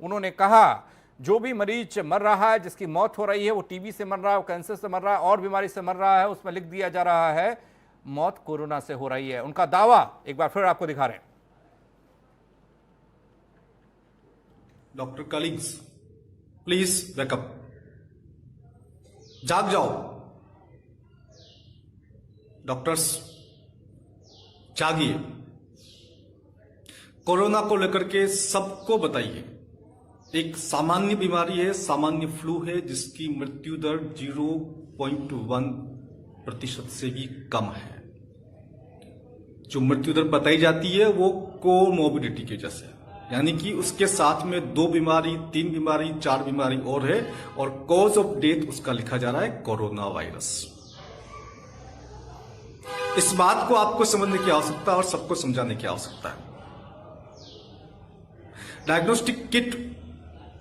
उन्होंने कहा जो भी मरीज मर रहा है, जिसकी मौत हो रही है, वो टीबी से मर रहा है, वो कैंसर से मर रहा है और बीमारी से मर रहा है, उसमें लिख दिया जा रहा है मौत कोरोना से हो रही है। उनका दावा एक बार फिर आपको दिखा रहे हैं। डॉक्टर कलीग्स, प्लीज वेकअप, जाग जाओ। डॉक्टर्स जागिए, कोरोना को लेकर के सबको बताइए एक सामान्य बीमारी है, सामान्य फ्लू है, जिसकी मृत्यु दर 0.1% से भी कम है। जो मृत्यु दर बताई जाती है वो कोमोर्बिडिटी की वजह से, यानी कि उसके साथ में 2 बीमारी, 3 बीमारी, 4 बीमारी और है, और कॉज ऑफ डेथ उसका लिखा जा रहा है कोरोना वायरस। इस बात को आपको समझने की आवश्यकता है और सबको समझाने की आवश्यकता है। डायग्नोस्टिक किट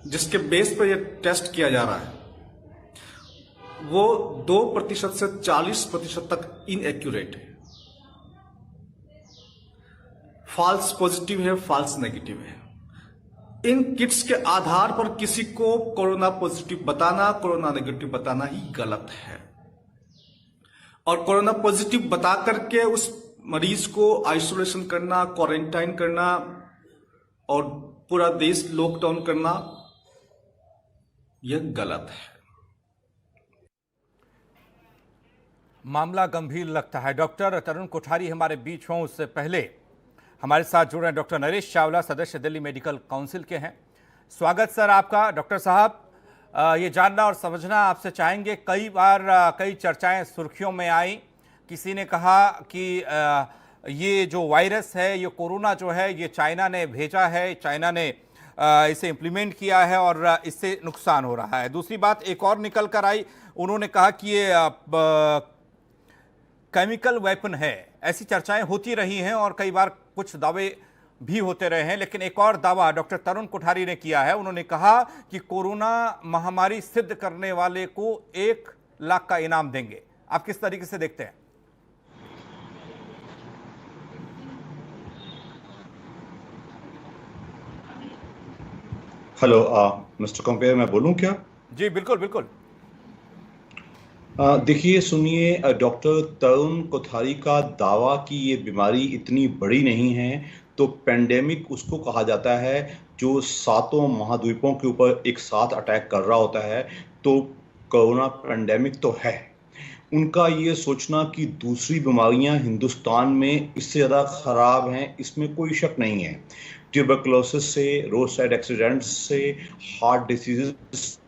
जिसके बेस पर यह टेस्ट किया जा रहा है वो 2% से 40% तक इनएक्यूरेट है, फॉल्स पॉजिटिव है, फॉल्स नेगेटिव है। इन किट्स के आधार पर किसी को कोरोना पॉजिटिव बताना, कोरोना नेगेटिव बताना ही गलत है। और कोरोना पॉजिटिव बता करके उस मरीज को आइसोलेशन करना, क्वारंटाइन करना और पूरा देश लॉकडाउन करना, यह गलत है। मामला गंभीर लगता है। डॉक्टर तरुण कोठारी हमारे बीच हों उससे पहले हमारे साथ जुड़ रहे हैं डॉक्टर नरेश चावला, सदस्य दिल्ली मेडिकल काउंसिल के हैं। स्वागत सर आपका। डॉक्टर साहब, ये जानना और समझना आपसे चाहेंगे, कई बार कई चर्चाएं सुर्खियों में आई। किसी ने कहा कि ये जो वायरस है, ये कोरोना जो है, ये चाइना ने भेजा है, चाइना ने इसे इम्प्लीमेंट किया है और इससे नुकसान हो रहा है। दूसरी बात एक और निकल कर आई, उन्होंने कहा कि ये केमिकल वेपन है। ऐसी चर्चाएं होती रही हैं और कई बार कुछ दावे भी होते रहे हैं, लेकिन एक और दावा डॉक्टर तरुण कोठारी ने किया है। उन्होंने कहा कि कोरोना महामारी सिद्ध करने वाले को 1 लाख का इनाम देंगे। आप किस तरीके से देखते हैं? हेलो मिस्टर कंपेयर, मैं बोलूं क्या? जी बिल्कुल बिल्कुल। देखिए, सुनिए, डॉक्टर तरुण कोठारी का दावा कि ये बीमारी इतनी बड़ी नहीं है, तो पेंडेमिक उसको कहा जाता है जो 7 महाद्वीपों के ऊपर एक साथ अटैक कर रहा होता है, तो कोरोना पेंडेमिक तो है। उनका ये सोचना कि दूसरी बीमारियां हिंदुस्तान में इससे ज़्यादा खराब हैं, इसमें कोई शक नहीं है। ट्यूबरकुलोसिस से, रोड साइड एक्सीडेंट्स से, हार्ट डिसीजेस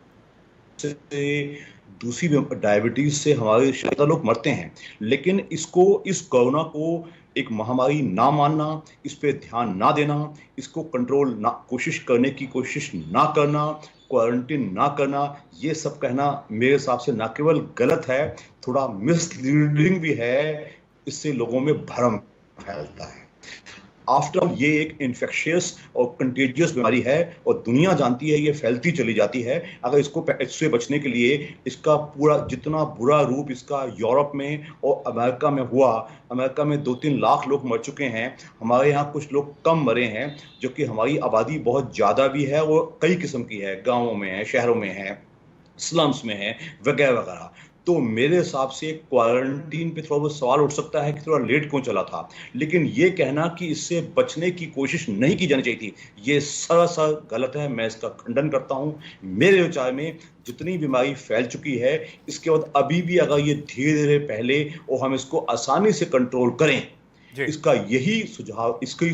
से, दूसरी डायबिटीज से हमारे ज़्यादा लोग मरते हैं। लेकिन इस कोरोना को एक महामारी ना मानना, इस पे ध्यान ना देना, इसको कंट्रोल ना करने की कोशिश ना करना, क्वारंटीन ना करना, ये सब कहना मेरे हिसाब से ना केवल गलत है, थोड़ा मिसलीडिंग भी है। इससे लोगों में भ्रम फैलता है। आफ्टर ऑल ये एक इन्फेक्शियस और कंटेजियस बीमारी है और दुनिया जानती है ये फैलती चली जाती है। अगर इससे बचने के लिए इसका पूरा जितना बुरा रूप इसका यूरोप में और अमेरिका में हुआ, अमेरिका में 2-3 लाख लोग मर चुके हैं, हमारे यहाँ कुछ लोग कम मरे हैं, जो कि हमारी आबादी बहुत ज़्यादा भी है और कई किस्म की है, गाँवों में है, शहरों में है, स्लम्स में है, वगैरह वगैरह। तो मेरे हिसाब से क्वारंटीन पे थोड़ा बहुत सवाल उठ सकता है कि थोड़ा लेट क्यों चला था, लेकिन ये कहना कि इससे बचने की कोशिश नहीं की जानी चाहिए थी, ये सरासर गलत है। मैं इसका खंडन करता हूं। मेरे विचार में जितनी बीमारी फैल चुकी है, इसके बाद अभी भी अगर ये धीरे धीरे पहले और हम इसको आसानी से कंट्रोल करें, इसका ही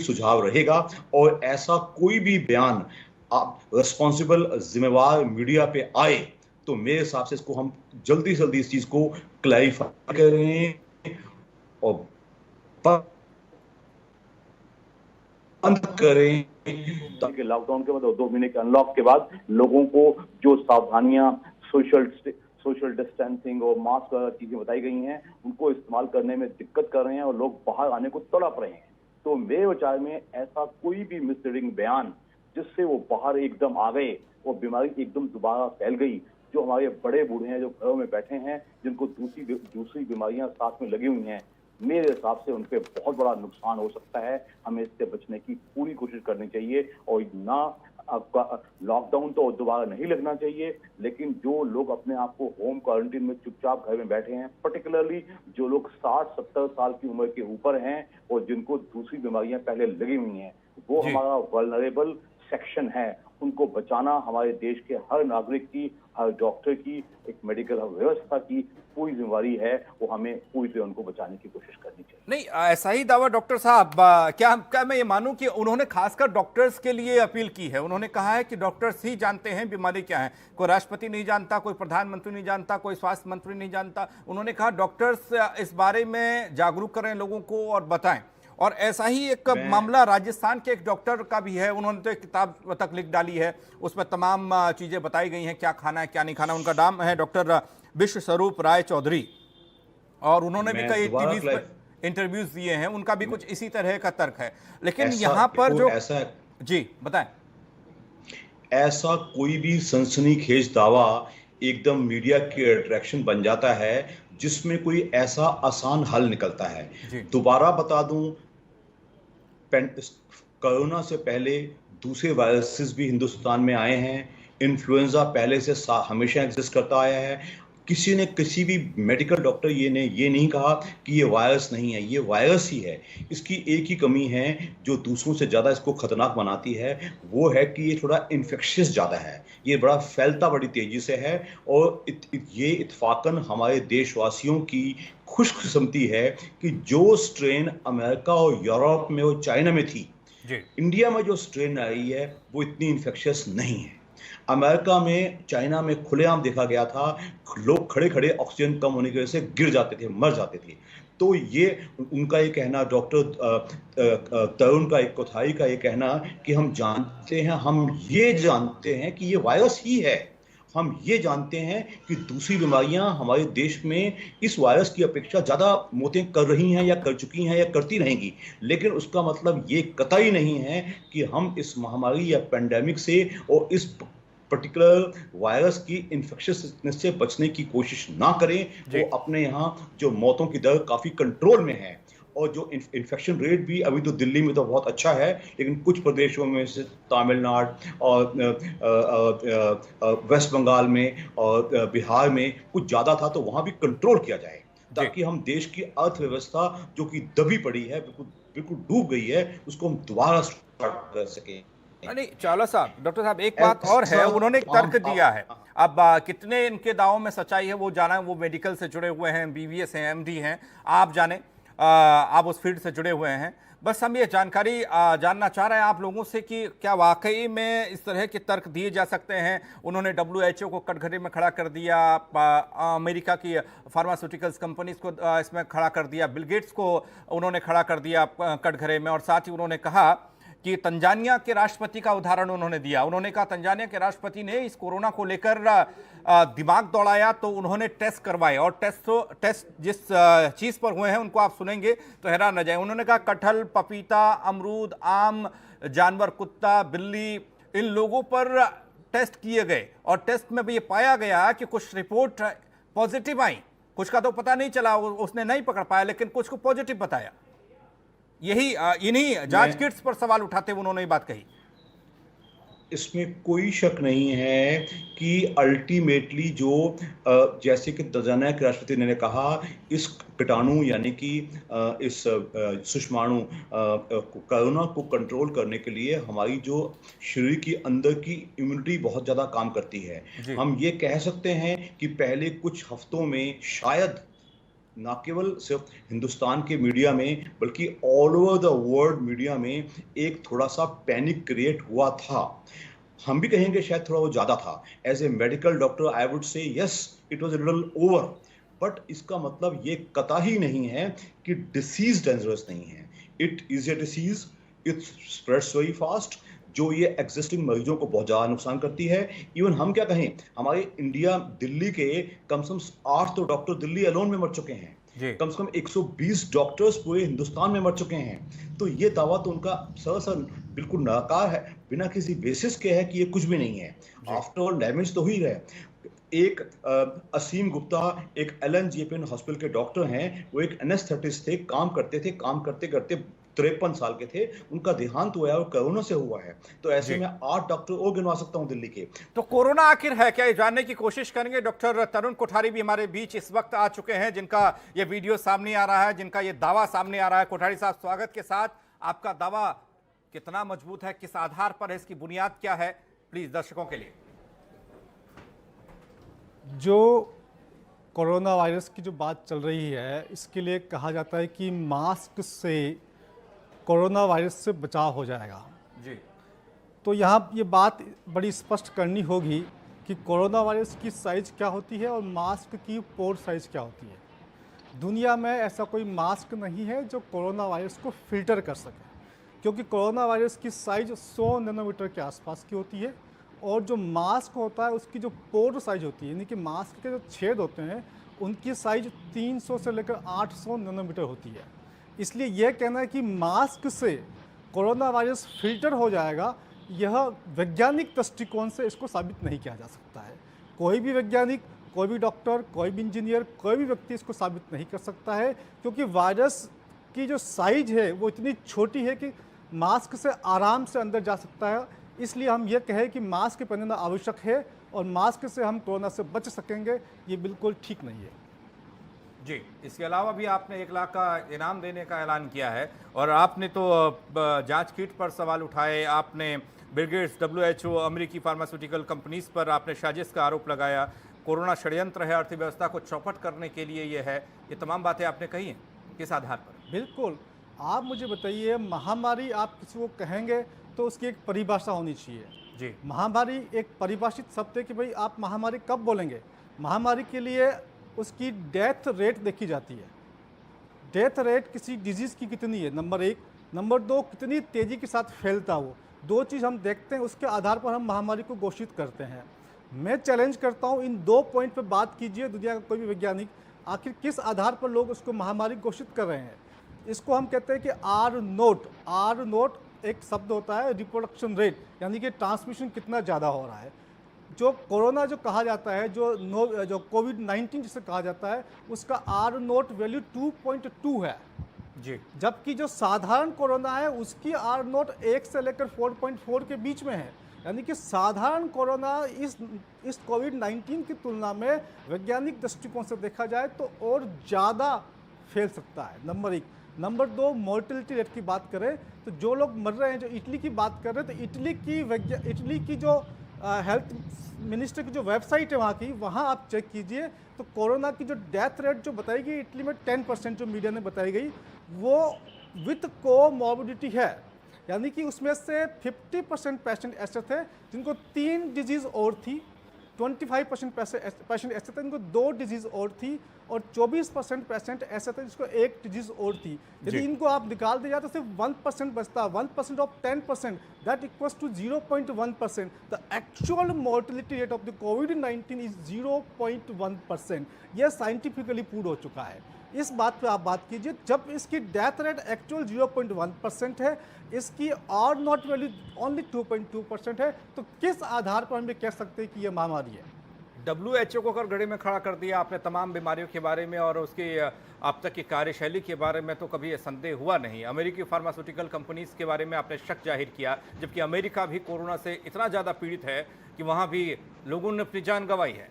सुझाव रहेगा। और ऐसा कोई भी बयान रिस्पॉन्सिबल जिम्मेवार मीडिया पे आए तो मेरे हिसाब से इसको हम जल्दी से जल्दी इस चीज को क्लैरिफाई करें और बंद करें। लॉकडाउन के बाद 2 महीने के अनलॉक के बाद लोगों को जो सावधानियां, सोशल डिस्टेंसिंग और मास्क वगैरह चीजें बताई गई हैं, उनको इस्तेमाल करने में दिक्कत कर रहे हैं और लोग बाहर आने को तड़प रहे हैं। तो मेरे विचार में ऐसा कोई भी मिसलीडिंग बयान जिससे वो बाहर एकदम आ गए और बीमारी एकदम दोबारा फैल गई, जो हमारे बड़े बूढ़े हैं जो घरों में बैठे हैं, जिनको दूसरी बीमारियां साथ में लगी हुई हैं, मेरे हिसाब से उन पे बहुत बड़ा नुकसान हो सकता है। हमें इससे बचने की पूरी कोशिश करनी चाहिए और ना आपका लॉकडाउन तो दोबारा नहीं लगना चाहिए, लेकिन जो लोग अपने आप को होम क्वारंटीन में चुपचाप घर में बैठे हैं, पर्टिकुलरली जो लोग 60-70 साल की उम्र के ऊपर हैं और जिनको दूसरी बीमारियां पहले लगी हुई हैं, वो जी। हमारा वल्नरेबल सेक्शन है। उनको बचाना हमारे देश के हर नागरिक की, हर डॉक्टर की, एक मेडिकल व्यवस्था की पूरी जिम्मेदारी है। वो हमें पूरी तरह उनको बचाने की कोशिश करनी चाहिए। नहीं, ऐसा ही दावा डॉक्टर साहब, क्या मैं ये मानूं कि उन्होंने खासकर डॉक्टर्स के लिए अपील की है? उन्होंने कहा है कि डॉक्टर्स ही जानते हैं बीमारी क्या है, कोई राष्ट्रपति नहीं जानता, कोई प्रधानमंत्री नहीं जानता, कोई स्वास्थ्य मंत्री नहीं जानता। उन्होंने कहा डॉक्टर्स इस बारे में जागरूक करें लोगों को और बताएं। और ऐसा ही एक मामला राजस्थान के एक डॉक्टर का भी है, उन्होंने तो एक किताब तक लिख डाली है, उसमें तमाम चीजें बताई गई हैं, क्या खाना है क्या नहीं खाना। उनका नाम है डॉक्टर विश्व स्वरूप राय चौधरी, और उन्होंने भी कई टीवी इंटरव्यूज दिए हैं, उनका भी कुछ इसी तरह का तर्क है। लेकिन यहाँ पर जो जी बताएं। ऐसा कोई भी सनसनीखेज दावा एकदम मीडिया के अट्रैक्शन बन जाता है जिसमें कोई ऐसा आसान हल निकलता है। दोबारा बता दूं, कोरोना से पहले दूसरे वायरसेस भी हिंदुस्तान में आए हैं। इन्फ्लुएंजा पहले से हमेशा एग्जिस्ट करता आया है। किसी ने, किसी भी मेडिकल डॉक्टर ये नहीं कहा कि ये वायरस नहीं है, ये वायरस ही है। इसकी एक ही कमी है जो दूसरों से ज़्यादा इसको खतरनाक बनाती है, वो है कि ये थोड़ा इन्फेक्शियस ज़्यादा है, ये बड़ा फैलता बड़ी तेज़ी से है। और ये इत्फाकन हमारे देशवासियों की खुशकिस्मती है कि जो स्ट्रेन अमेरिका और यूरोप में और चाइना में थी, इंडिया में जो स्ट्रेन आई है वो इतनी इन्फेक्शियस नहीं है। अमेरिका में, चाइना में खुलेआम देखा गया था, लोग खड़े खड़े ऑक्सीजन कम होने की वजह से गिर जाते थे, मर जाते थे। तो ये उनका ये कहना, डॉक्टर तरुण का एक कोठारी का ये कहना कि हम ये जानते हैं कि ये वायरस ही है, हम ये जानते हैं कि दूसरी बीमारियां हमारे देश में इस वायरस की अपेक्षा ज़्यादा मौतें कर रही हैं या कर चुकी हैं या करती रहेंगी, लेकिन उसका मतलब ये कतई नहीं है कि हम इस महामारी या पेंडेमिक से और इस पर्टिकुलर वायरस की इन्फेक्शियसनेस से बचने की कोशिश ना करें। वो अपने यहाँ जो मौतों की दर काफ़ी कंट्रोल में है और जो इन्फेक्शन रेट भी अभी तो दिल्ली में तो बहुत अच्छा है, लेकिन कुछ प्रदेशों में से तमिलनाडु और वेस्ट बंगाल में और बिहार में कुछ ज़्यादा था, तो वहाँ भी कंट्रोल किया जाए ताकि हम देश की अर्थव्यवस्था जो कि दबी पड़ी है, बिल्कुल डूब गई है, उसको हम दोबारा स्टार्ट कर सकें। नहीं चावला साहब, डॉक्टर साहब एक बात और है, उन्होंने एक तर्क दिया है। अब कितने इनके दावों में सच्चाई है वो जाना, वो मेडिकल से जुड़े हुए हैं, बीबीएस हैं, एमडी हैं, आप जाने, आप उस फील्ड से जुड़े हुए हैं। बस हम ये जानकारी जानना चाह रहे हैं आप लोगों से कि क्या वाकई में इस तरह के तर्क दिए जा सकते हैं। उन्होंने WHO को कटघरे में खड़ा कर दिया, अमेरिका की फार्मास्यूटिकल्स कंपनीज को इसमें खड़ा कर दिया, बिल गेट्स को उन्होंने खड़ा कर दिया कटघरे में, और साथ ही उन्होंने कहा कि तंजानिया के राष्ट्रपति का उदाहरण उन्होंने दिया। उन्होंने कहा तंजानिया के राष्ट्रपति ने इस कोरोना को लेकर दिमाग दौड़ाया तो उन्होंने टेस्ट करवाए, और टेस्ट जिस चीज़ पर हुए हैं उनको आप सुनेंगे तो हैरान रह जाए। उन्होंने कहा कटहल, पपीता, अमरूद, आम, जानवर, कुत्ता, बिल्ली, इन लोगों पर टेस्ट किए गए और टेस्ट में भी ये पाया गया कि कुछ रिपोर्ट पॉजिटिव आई, कुछ का तो पता नहीं चला, उसने नहीं पकड़ पाया, लेकिन कुछ को पॉजिटिव बताया। यही इन्हीं जांच किट्स पर सवाल उठाते हुए उन्होंने ये बात कही। इसमें कोई शक नहीं है कि अल्टीमेटली जो जैसे कि तंजानिया के राष्ट्रपति ने कहा, इस कीटाणु यानी कि इस सूक्ष्माणु कोरोना को कंट्रोल करने के लिए हमारी जो शरीर की अंदर की इम्यूनिटी बहुत ज़्यादा काम करती है। हम ये कह सकते हैं कि पहले कुछ हफ्तों में शायद ना केवल सिर्फ हिंदुस्तान के मीडिया में बल्कि all over the world media में एक थोड़ा सा पैनिक क्रिएट हुआ था। हम भी कहेंगे शायद थोड़ा वो ज़्यादा था। As a medical doctor I would say yes, it was a little over, but इसका मतलब ये कतई नहीं है कि डिसीज डेंजरस नहीं है। It is a disease, it spreads very fast, जो ये एग्जिस्टिंग मरीजों को बहुत ज़्यादा नुकसान करती है। इवन हम क्या कहें, हमारे इंडिया, दिल्ली के कम से कम 8 तो डॉक्टर दिल्ली अलोन में मर चुके हैं, कम से कम 120 डॉक्टर्स पूरे हिंदुस्तान में मर चुके हैं। तो ये दावा तो उनका सरासर बिल्कुल नाकार है, बिना किसी बेसिस के है कि ये कुछ भी नहीं है। आफ्टर ऑल डैमेज तो हुई है। एक असीम गुप्ता एक LNJPN हॉस्पिटल के डॉक्टर हैं, वो एक एनेस्थेटिस्ट थे, काम करते थे, काम करते करते 53 साल के थे, उनका देहांत हुआ है और कोरोना से हुआ है। तो ऐसे जी। में 8 डॉक्टर और गिनवा सकता हूं दिल्ली के। तो कोरोना आखिर है क्या, ये जानने की कोशिश करेंगे। डॉक्टर तरुण कोठारी भी हमारे बीच इस वक्त आ चुके हैं, जिनका ये वीडियो सामने आ रहा है, जिनका ये दावा सामने आ रहा है। कोठारी साहब, स्वागत के साथ। आपका दावा कितना मजबूत है, किस आधार पर है, इसकी बुनियाद क्या है, प्लीज दर्शकों के लिए। जो कोरोना वायरस की जो बात चल रही है, इसके लिए कहा जाता है कि मास्क से कोरोना वायरस से बचाव हो जाएगा। जी। तो यहाँ ये बात बड़ी स्पष्ट करनी होगी कि कोरोना वायरस की साइज क्या होती है और मास्क की पोर साइज क्या होती है। दुनिया में ऐसा कोई मास्क नहीं है जो कोरोना वायरस को फिल्टर कर सके, क्योंकि कोरोना वायरस की साइज 100 नैनोमीटर के आसपास की होती है और जो मास्क होता है उसकी जो पोर साइज होती है, यानी कि मास्क के जो छेद होते हैं उनकी साइज 300 से लेकर 800 नैनोमीटर होती है। इसलिए यह कहना है कि मास्क से कोरोना वायरस फिल्टर हो जाएगा, यह वैज्ञानिक दृष्टिकोण से इसको साबित नहीं किया जा सकता है। कोई भी वैज्ञानिक, कोई भी डॉक्टर, कोई भी इंजीनियर, कोई भी व्यक्ति इसको साबित नहीं कर सकता है, क्योंकि वायरस की जो साइज है वो इतनी छोटी है कि मास्क से आराम से अंदर जा सकता है। इसलिए हम ये कहें कि मास्क पहनना आवश्यक है और मास्क से हम कोरोना से बच सकेंगे, ये बिल्कुल ठीक नहीं है। जी, इसके अलावा भी आपने 1 लाख का इनाम देने का ऐलान किया है और आपने तो जांच किट पर सवाल उठाए, आपने बिल गेट्स, WHO, अमेरिकी फार्मास्यूटिकल कंपनीज पर आपने साजिश का आरोप लगाया, कोरोना षड्यंत्र है, अर्थव्यवस्था को चौपट करने के लिए ये है, ये तमाम बातें आपने कही हैं, किस आधार पर? बिल्कुल। आप मुझे बताइए, महामारी आप किसी को कहेंगे तो उसकी एक परिभाषा होनी चाहिए। जी। महामारी एक परिभाषित शब्द है कि भाई आप महामारी कब बोलेंगे। महामारी के लिए उसकी डेथ रेट देखी जाती है। डेथ रेट किसी डिजीज़ की कितनी है, नंबर 1। नंबर 2, कितनी तेज़ी के साथ फैलता वो, 2 चीज़ हम देखते हैं, उसके आधार पर हम महामारी को घोषित करते हैं। मैं चैलेंज करता हूँ, इन 2 पॉइंट पर बात कीजिए दुनिया का कोई भी वैज्ञानिक, आखिर किस आधार पर लोग उसको महामारी घोषित कर रहे हैं। इसको हम कहते हैं कि आर नोट एक शब्द होता है, रिप्रोडक्शन रेट, यानी कि ट्रांसमिशन कितना ज़्यादा हो रहा है। जो कोरोना जो कहा जाता है, जो कोविड-19 जिसे कहा जाता है, उसका आर नोट वैल्यू 2.2 है। जी। जबकि जो साधारण कोरोना है उसकी आर नोट 1 से लेकर 4.4 के बीच में है। यानी कि साधारण कोरोना इस कोविड-19 की तुलना में वैज्ञानिक दृष्टिकोण से देखा जाए तो और ज़्यादा फैल सकता है, नंबर 1। नंबर 2, मोर्टेलिटी रेट की बात करें तो जो लोग मर रहे हैं, जो इटली की बात कर रहे हैं, तो इटली की जो हेल्थ मिनिस्टर की जो वेबसाइट है वहाँ आप चेक कीजिए तो कोरोना की जो डेथ रेट जो बताई गई इटली में 10% जो मीडिया ने बताई गई, वो विथ कोमॉर्बिडिटी है। यानी कि उसमें से 50% पेशेंट ऐसे थे जिनको 3 डिजीज़ और थी, 25% पेशेंट ऐसे थे जिनको 2 डिजीज़ और थी और 24% पेशेंट ऐसे थे जिसको 1 डिजीज़ और थी। यदि इनको आप निकाल दिया तो सिर्फ 1% बचता, 1% of 10%, that equals to 0.1%। The actual mortality rate of the कोविड-19 इज 0.1%। यह साइंटिफिकली प्रूव हो चुका है। इस बात पे आप बात कीजिए, जब इसकी डेथ रेट एक्चुअल 0.1% है, इसकी आर नॉट वैल्यू ओनली 2.2% है, तो किस आधार पर हम ये कह सकते हैं कि ये महामारी है। WHO को अगर घड़ी में खड़ा कर दिया आपने तमाम बीमारियों के बारे में और उसकी अब तक की कार्यशैली के बारे में, तो कभी ये संदेह हुआ नहीं। अमेरिकी फार्मास्यूटिकल कंपनीज के बारे में आपने शक जाहिर किया, जबकि अमेरिका भी कोरोना से इतना ज़्यादा पीड़ित है कि वहाँ भी लोगों ने अपनी जान गंवाई है।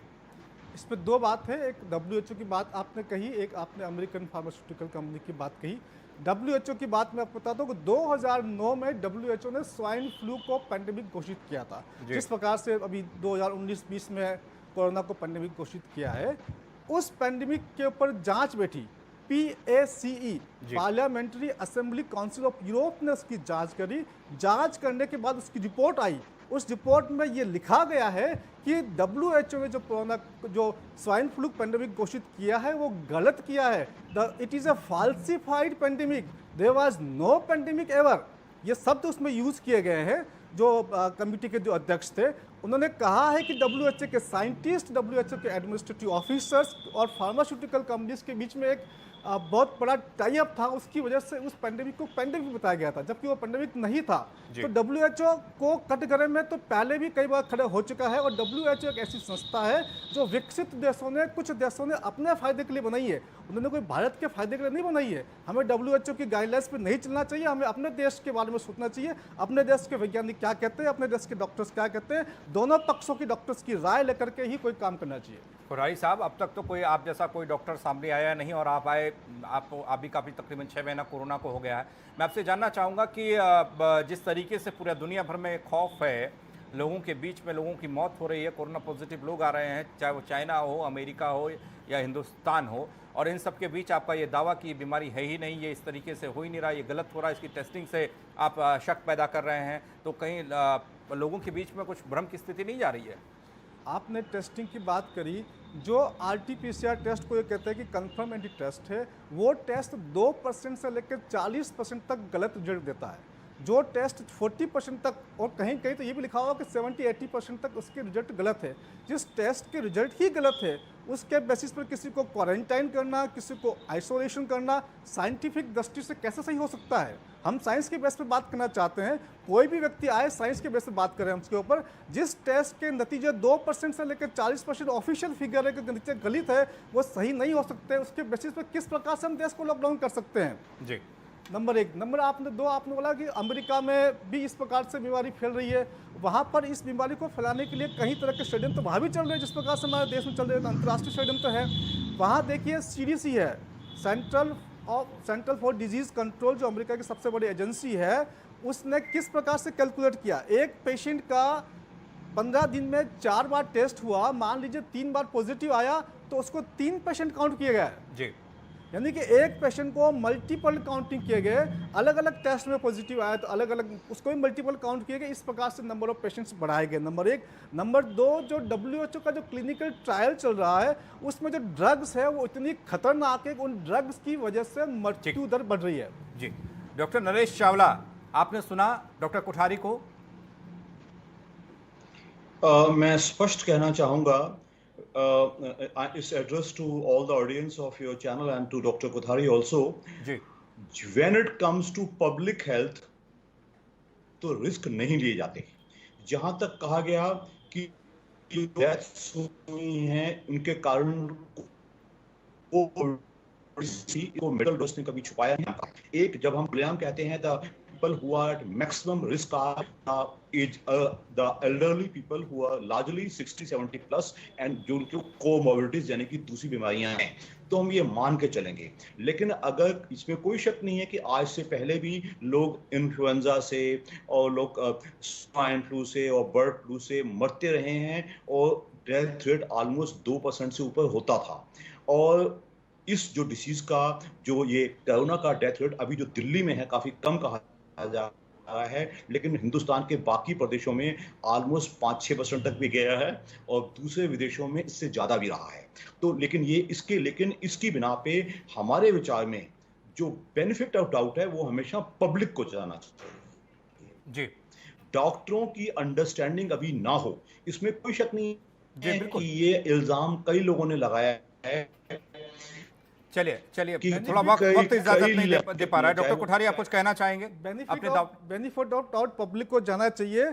इस पर 2 बात है, एक WHO की बात आपने कही, एक आपने अमेरिकन फार्मास्यूटिकल कंपनी की बात कही। WHO की बात मैं आपको बताता हूँ कि 2009 में WHO ने स्वाइन फ्लू को पैंडेमिक घोषित किया था। जिस प्रकार से अभी 2019-20 में कोरोना को पैंडेमिक घोषित किया है, उस पैंडेमिक के ऊपर जांच बैठी PACE, parliamentary assembly council of Europe ने उसकी जांच करी। जांच करने के बाद उसकी रिपोर्ट आई। उस रिपोर्ट में ये लिखा गया है कि WHO ने जो स्वाइन फ्लू पैंडेमिक घोषित किया है वो गलत किया है। It is a falsified pandemic, there was no pandemic ever. ये शब्द उसमें यूज़ किए गए हैं। जो कमिटी के जो अध्यक्ष थे, उन्होंने कहा है कि डब्ल्यूएचओ के साइंटिस्ट, डब्ल्यूएचओ के एडमिनिस्ट्रेटिव ऑफिसर्स और फार्मास्यूटिकल कंपनीज के बीच में एक बहुत बड़ा टाई अप था, उसकी वजह से उस पेंडेमिक को पेंडेमिक बताया गया था, जबकि वो पेंडेमिक नहीं था। तो डब्ल्यूएचओ को कटघरे में तो पहले भी कई बार खड़े हो चुका है, और डब्ल्यूएचओ एक ऐसी संस्था है जो विकसित देशों ने, कुछ देशों ने अपने फायदे के लिए बनाई है, उन्होंने कोई भारत के फायदे के लिए नहीं बनाई है। हमें डब्ल्यूएचओ की गाइडलाइंस पर नहीं चलना चाहिए, हमें अपने देश के बारे में सोचना चाहिए, अपने देश के वैज्ञानिक क्या कहते हैं, अपने देश के डॉक्टर्स क्या कहते हैं, दोनों पक्षों की डॉक्टर्स की राय लेकर के ही कोई काम करना चाहिए। कोठारी साहब, अब तक तो कोई आप जैसा कोई डॉक्टर सामने आया नहीं, और आप आए, आप भी काफ़ी तकरीबन 6 महीना कोरोना को हो गया है। मैं आपसे जानना चाहूँगा कि जिस तरीके से पूरा दुनिया भर में खौफ है, लोगों के बीच में लोगों की मौत हो रही है, कोरोना पॉजिटिव लोग आ रहे हैं, चाहे वो चाइना हो, अमेरिका हो या हिंदुस्तान हो, और इन सब के बीच आपका ये दावा कि ये बीमारी है ही नहीं, ये इस तरीके से हो ही नहीं रहा, ये गलत हो रहा है, इसकी टेस्टिंग से आप शक पैदा कर रहे हैं, तो कहीं लोगों के बीच में कुछ भ्रम की स्थिति नहीं जा रही है? आपने टेस्टिंग की बात करी, जो आरटीपीसीआर टेस्ट को ये कहते हैं कि कंफर्म एंटी टेस्ट है, वो टेस्ट 2% से लेकर 40% तक गलत रिजल्ट देता है। जो टेस्ट 40% तक, और कहीं कहीं तो ये भी लिखा हुआ कि 70-80% तक उसके रिजल्ट गलत है। जिस टेस्ट के रिजल्ट ही गलत है, उसके बेसिस पर किसी को क्वारंटाइन करना, किसी को आइसोलेशन करना, साइंटिफिक दृष्टि से कैसे सही हो सकता है? हम साइंस के बेस पर बात करना चाहते हैं, कोई भी व्यक्ति आए साइंस के बेस पर बात करें हम उसके ऊपर। जिस टेस्ट के नतीजे 2% से लेकर 40% ऑफिशियल फिगर है कि नतीजे गलत है, वो सही नहीं हो सकते, उसके बेसिस पर किस प्रकार से हम देश को लॉकडाउन कर सकते हैं? जी, नंबर 1। नंबर आपने बोला कि अमेरिका में भी इस प्रकार से बीमारी फैल रही है, वहाँ पर इस बीमारी को फैलाने के लिए कई तरह के षड्यंत्र वहाँ भी चल रहे हैं, जिस प्रकार से हमारे देश में चल रहे हैं, अंतर्राष्ट्रीय षड्यंत्र है। वहाँ देखिए CDC है, सेंट्रल फॉर डिजीज कंट्रोल, जो अमेरिका की सबसे बड़ी एजेंसी है, उसने किस प्रकार से कैलकुलेट किया, एक पेशेंट का 15 दिन में 4 बार टेस्ट हुआ, मान लीजिए 3 बार पॉजिटिव आया, तो उसको 3 पेशेंट काउंट किए गए। जी, यानी कि एक पेशेंट को मल्टीपल काउंटिंग किए गए, अलग अलग टेस्ट में पॉजिटिव आया तो अलग अलग उसको भी मल्टीपल काउंट किए गए, इस प्रकार से नंबर ऑफ पेशेंट्स बढ़ाए गए। नंबर 1। नंबर 2, जो WHO का जो क्लिनिकल ट्रायल चल रहा है, उसमें जो ड्रग्स है वो इतनी खतरनाक है कि उन ड्रग्स की वजह से मृत्यु दर बढ़ रही है। जी। डॉक्टर नरेश चावला, आपने सुना डॉक्टर कोठारी को? मैं स्पष्ट कहना चाहूँगा, it's addressed to all the audience of your channel and to Dr. Kothari also. जी, When it comes to public health, तो रिस्क नहीं लिए जाते। जहां तक कहा गया कि डेथ्स हुई हैं, उनके कारण को मेडिकल डोज ने कभी छुपाया नहीं। एक, जब हम खुलेआम कहते हैं the people who are at maximum risk are the elderly people who are largely 60-70 plus and जो उनकी कोमोर्बिडिटीज यानी कि दूसरी बीमारियां हैं, तो हम ये मान के चलेंगे। लेकिन अगर इसमें कोई शक नहीं है कि आज से पहले भी लोग इन्फ्लुएंजा से और लोग स्वाइन फ्लू से और बर्ड फ्लू से मरते रहे हैं, और डेथ रेट ऑलमोस्ट 2% से ऊपर होता था। और इस जो डिसीज का, जो ये कोरोना का डेथ रेट अभी जो दिल्ली में है काफी कम कहा जा रहा है, लेकिन हिंदुस्तान के बाकी प्रदेशों में ऑलमोस्ट 5-6% तक भी गया है, और दूसरे विदेशों में इससे ज्यादा भी रहा है। तो लेकिन इसकी बिना पे हमारे विचार में जो बेनिफिट ऑफ डाउट है वो हमेशा पब्लिक को जाना चाहिए। जी, डॉक्टरों की अंडरस्टैंडिंग अभी ना हो, इसमें कोई शक नहीं है कि ये इल्जाम कई लोगों ने लगाया है। चलिए थोड़ा वक्त इजाजत नहीं दे पा रहा है। डॉक्टर कोठारी, आप कुछ कहना चाहेंगे? बेनिफिट ऑफ डाउट पब्लिक को जाना चाहिए,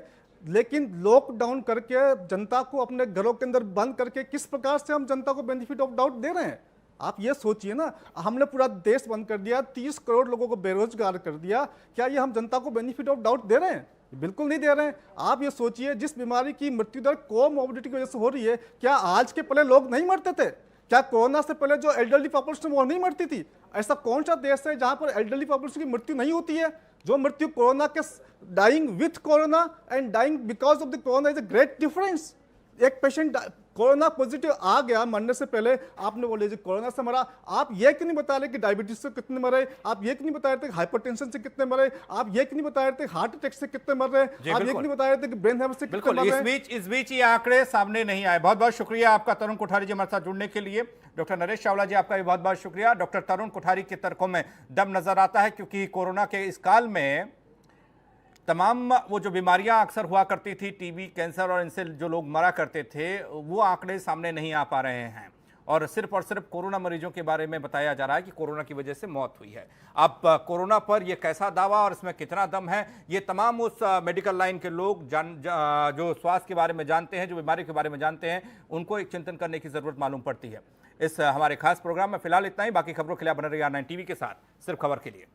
लेकिन लॉकडाउन करके जनता को अपने घरों के अंदर बंद करके किस प्रकार से हम जनता को बेनिफिट ऑफ डाउट दे रहे हैं? आप ये सोचिए ना, हमने पूरा देश बंद कर दिया, 30 करोड़ लोगों को बेरोजगार कर दिया, क्या ये हम जनता को बेनिफिट ऑफ डाउट दे रहे हैं? बिल्कुल नहीं दे रहे हैं। आप ये सोचिए, जिस बीमारी की मृत्यु दर कोमोर्बिडिटी की वजह से हो रही है, क्या आज के पहले लोग नहीं मरते थे? क्या कोरोना से पहले जो एल्डरली पॉपुलेशन वो नहीं मरती थी? ऐसा कौन सा देश है जहां पर एल्डरली पॉपुलेशन की मृत्यु नहीं होती है? जो मृत्यु कोरोना के dying with corona and dying because of the corona is a great difference. एक पेशेंट कोरोना पॉजिटिव आ गया, मरने से पहले आपने बोले जी कोरोना से मरा, आप ये क्यों नहीं बता रहे कि डायबिटीज से कितने मरे, आप ये क्यों नहीं बता रहे थे हाइपरटेंशन से कितने मरे, आप ये क्यों नहीं बता रहे थे हार्ट अटैक से कितने मर रहे, आप ये क्यों नहीं बता रहे थे कि ब्रेन हैमर से कितने मर रहे? इस बीच ये आंकड़े सामने नहीं आए। बहुत बहुत शुक्रिया आपका तरुण कोठारी जी हमारे साथ जुड़ने के लिए। डॉक्टर नरेश चावला जी, आपका भी बहुत बहुत शुक्रिया। डॉक्टर तरुण कोठारी के तर्कों में दम नजर आता है, क्योंकि कोरोना के इस काल में तमाम वो जो बीमारियां अक्सर हुआ करती थी, टीबी, कैंसर और इनसे जो लोग मरा करते थे, वो आंकड़े सामने नहीं आ पा रहे हैं और सिर्फ कोरोना मरीजों के बारे में बताया जा रहा है कि कोरोना की वजह से मौत हुई है। अब कोरोना पर यह कैसा दावा और इसमें कितना दम है, ये तमाम उस मेडिकल लाइन के लोग जो स्वास्थ्य के बारे में जानते हैं, जो बीमारी के बारे में जानते हैं, उनको एक चिंतन करने की जरूरत मालूम पड़ती है। इस हमारे खास प्रोग्राम में फिलहाल इतना ही। बाकी खबरों के लिए बने रहिए R9 टीवी के साथ, सिर्फ खबर के लिए।